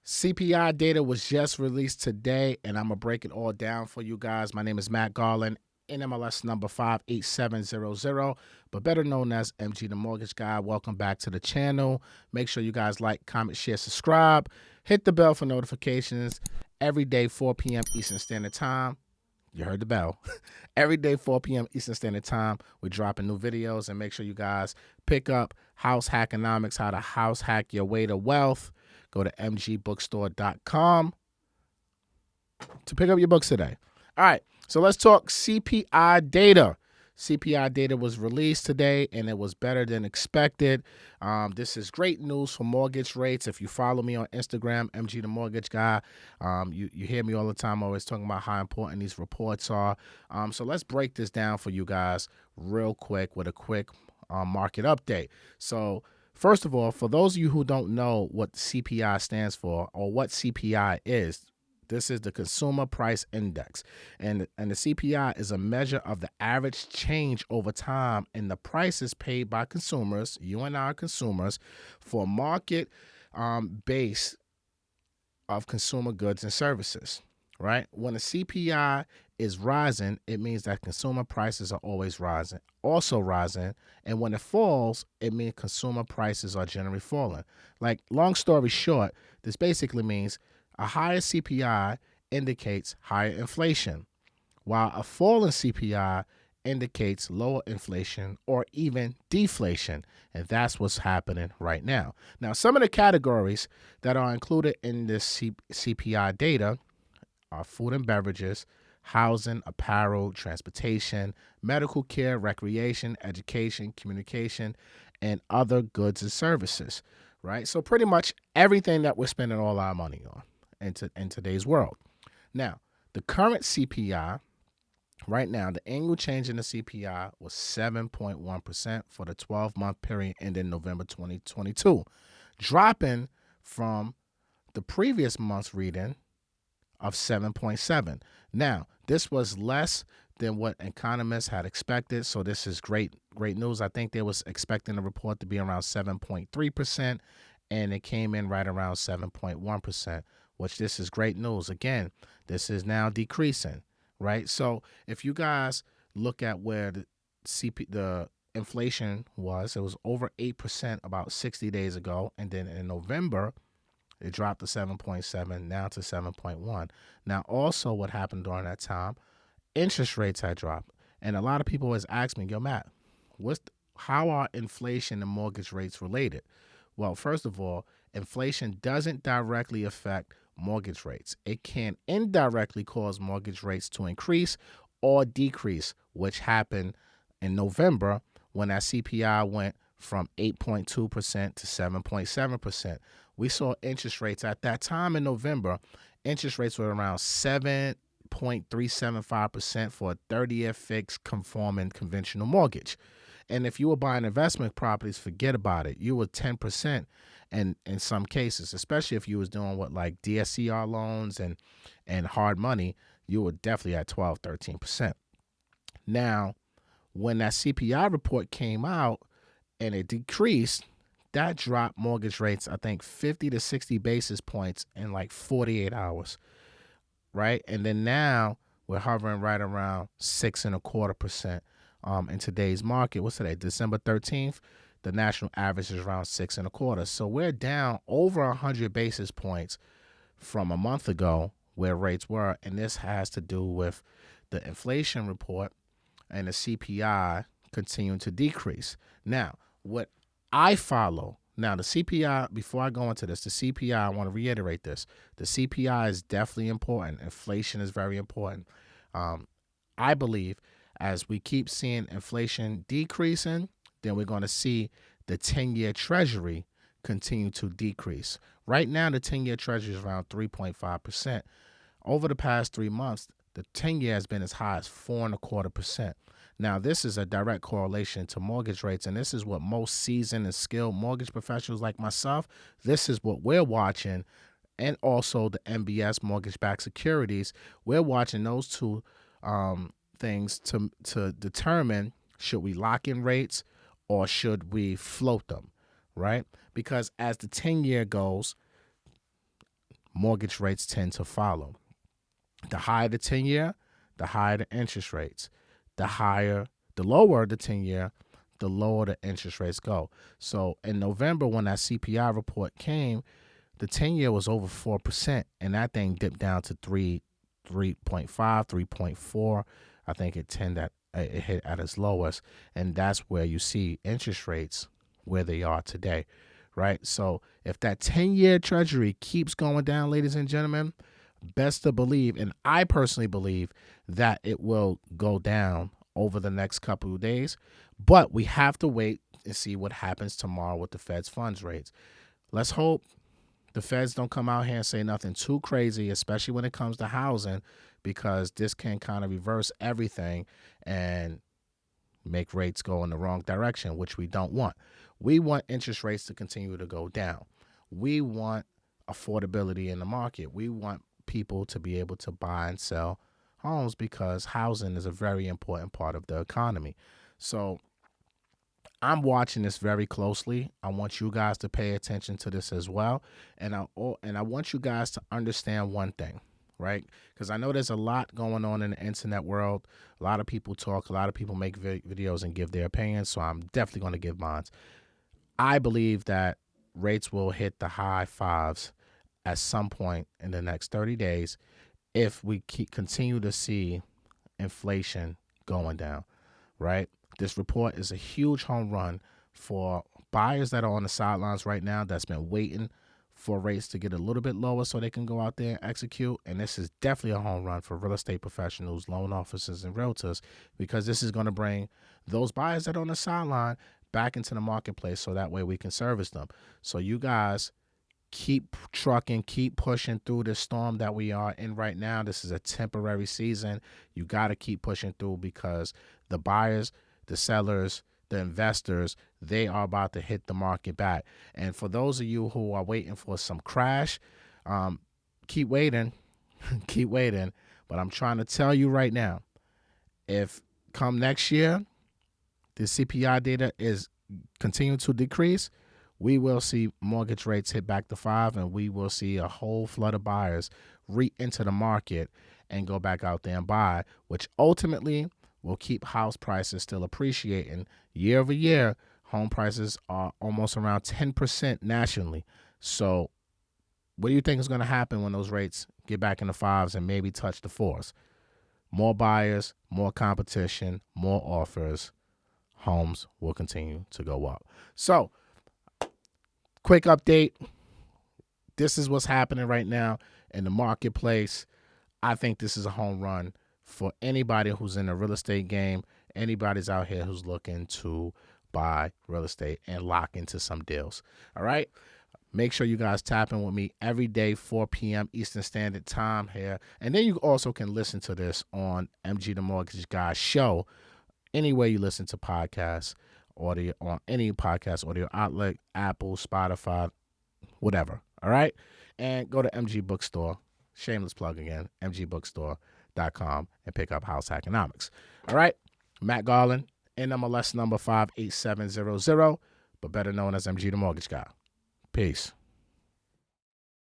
CPI data was just released today, and I'm going to break it all down for you guys. My name is Matt Garland, NMLS number 58700, but better known as MG the Mortgage Guy. Welcome back to the channel. Make sure you guys like, comment, share, subscribe. Hit the bell for notifications every day, 4 p.m. Eastern Standard Time. You heard the bell. Every day, 4 p.m. Eastern Standard Time, we're dropping new videos, and make sure you guys pick up House Hackonomics, how to house hack your way to wealth. Go to mgbookstore.com to pick up your books today. All right, so let's talk CPI data. CPI data was released today, and it was better than expected. This is great news for mortgage rates. If you follow me on Instagram, MG the Mortgage Guy, you hear me all the time always talking about how important these reports are. So let's break this down for you guys real quick with a quick market update. So first of all, for those of you who don't know what CPI stands for or what CPI is, this is the Consumer Price Index. And the CPI is a measure of the average change over time in the prices paid by consumers, you and I are consumers, for market base of consumer goods and services, right? When the CPI is rising, it means that consumer prices are always rising, also rising. And when it falls, it means consumer prices are generally falling. Like, long story short, this basically means a higher CPI indicates higher inflation, while a falling CPI indicates lower inflation or even deflation. And that's what's happening right now. Now, some of the categories that are included in this CPI data are food and beverages, housing, apparel, transportation, medical care, recreation, education, communication, and other goods and services, right? So pretty much everything that we're spending all our money on in today's world. Now, the current CPI, right now, the annual change in the CPI was 7.1% for the 12-month period ending November 2022, dropping from the previous month's reading of 7.7. Now, this was less than what economists had expected, so this is great news. I think they was expecting the report to be around 7.3%, and it came in right around 7.1%, which this is great news. Again, this is now decreasing, right? So if you guys look at where the inflation was, it was over 8% about 60 days ago, and then in November, it dropped to 7.7, now to 7.1. Now, also what happened during that time, interest rates had dropped. And a lot of people always ask me, yo, Matt, how are inflation and mortgage rates related? Well, first of all, inflation doesn't directly affect mortgage rates. It can indirectly cause mortgage rates to increase or decrease, which happened in November when that CPI went from 8.2% to 7.7%. We saw interest rates at that time in November, interest rates were around 7.375% for a 30-year fixed conforming conventional mortgage. And if you were buying investment properties, forget about it. You were 10%, and in some cases, especially if you was doing what like DSCR loans and hard money, you were definitely at 12, 13%. Now, when that CPI report came out and it decreased, that dropped mortgage rates, I think 50 to 60 basis points in like 48 hours, right? And then now we're hovering right around 6.25%. In today's market. What's today? December 13th. The national average is around 6.25%. So we're down over 100 basis points from a month ago where rates were, and this has to do with the inflation report and the CPI continuing to decrease. Now, what I follow, now the CPI, before I go into this, the CPI, I want to reiterate this. The CPI is definitely important. Inflation is very important. I believe as we keep seeing inflation decreasing, then we're going to see the 10-year Treasury continue to decrease. Right now, the 10-year Treasury is around 3.5%. Over the past 3 months, the 10-year has been as high as 4.25%. Now, this is a direct correlation to mortgage rates, and this is what most seasoned and skilled mortgage professionals like myself, this is what we're watching, and also the MBS, mortgage-backed securities. We're watching those two things to determine, should we lock in rates or should we float them, right? Because as the 10-year goes, mortgage rates tend to follow. The higher the 10-year, the higher the interest rates. The lower the 10-year, the lower the interest rates go. So in November, when that CPI report came, the 10-year was over 4%, and that thing dipped down to 3.5, 3.4. I think it hit at its lowest, and that's where you see interest rates where they are today, right? So if that 10-year treasury keeps going down, ladies and gentlemen, best to believe, and I personally believe, that it will go down over the next couple of days. But we have to wait and see what happens tomorrow with the Fed's funds rates. Let's hope the Feds don't come out here and say nothing too crazy, especially when it comes to housing, because this can kind of reverse everything and make rates go in the wrong direction, which we don't want. We want interest rates to continue to go down. We want affordability in the market. We want people to be able to buy and sell homes because housing is a very important part of the economy. So I'm watching this very closely. I want you guys to pay attention to this as well. And I want you guys to understand one thing, right? Because I know there's a lot going on in the internet world. A lot of people talk, a lot of people make videos and give their opinions. So I'm definitely going to give mine. I believe that rates will hit the high fives at some point in the next 30 days if we continue to see inflation going down, right? This report is a huge home run for buyers that are on the sidelines right now that's been waiting for rates to get a little bit lower so they can go out there and execute. And this is definitely a home run for real estate professionals, loan officers, and realtors, because this is going to bring those buyers that are on the sideline back into the marketplace so that way we can service them. So you guys keep trucking, keep pushing through this storm that we are in right now. This is a temporary season. You got to keep pushing through because the buyers, the sellers, the investors, they are about to hit the market back. And for those of you who are waiting for some crash, keep waiting, keep waiting. But I'm trying to tell you right now, if come next year, the CPI data is continuing to decrease, we will see mortgage rates hit back to 5, and we will see a whole flood of buyers re-enter the market and go back out there and buy, which ultimately will keep house prices still appreciating. Year over year, home prices are almost around 10% nationally. So what do you think is going to happen when those rates get back in the 5s and maybe touch the 4s? More buyers, more competition, more offers. Homes will continue to go up. So, quick update. This is what's happening right now in the marketplace. I think this is a home run for anybody who's in the real estate game. Anybody's out here who's looking to buy real estate and lock into some deals. All right. Make sure you guys tap in with me every day, 4 p.m. Eastern Standard Time here. And then you also can listen to this on MG the Mortgage Guy show. Anywhere you listen to podcasts, audio, on any podcast audio outlet, Apple, Spotify, whatever. All right. And go to MG Bookstore. Shameless plug again, mgbookstore.com, and pick up House Economics. All right. Matt Garland, NMLS number 58700, but better known as MG the Mortgage Guy. Peace.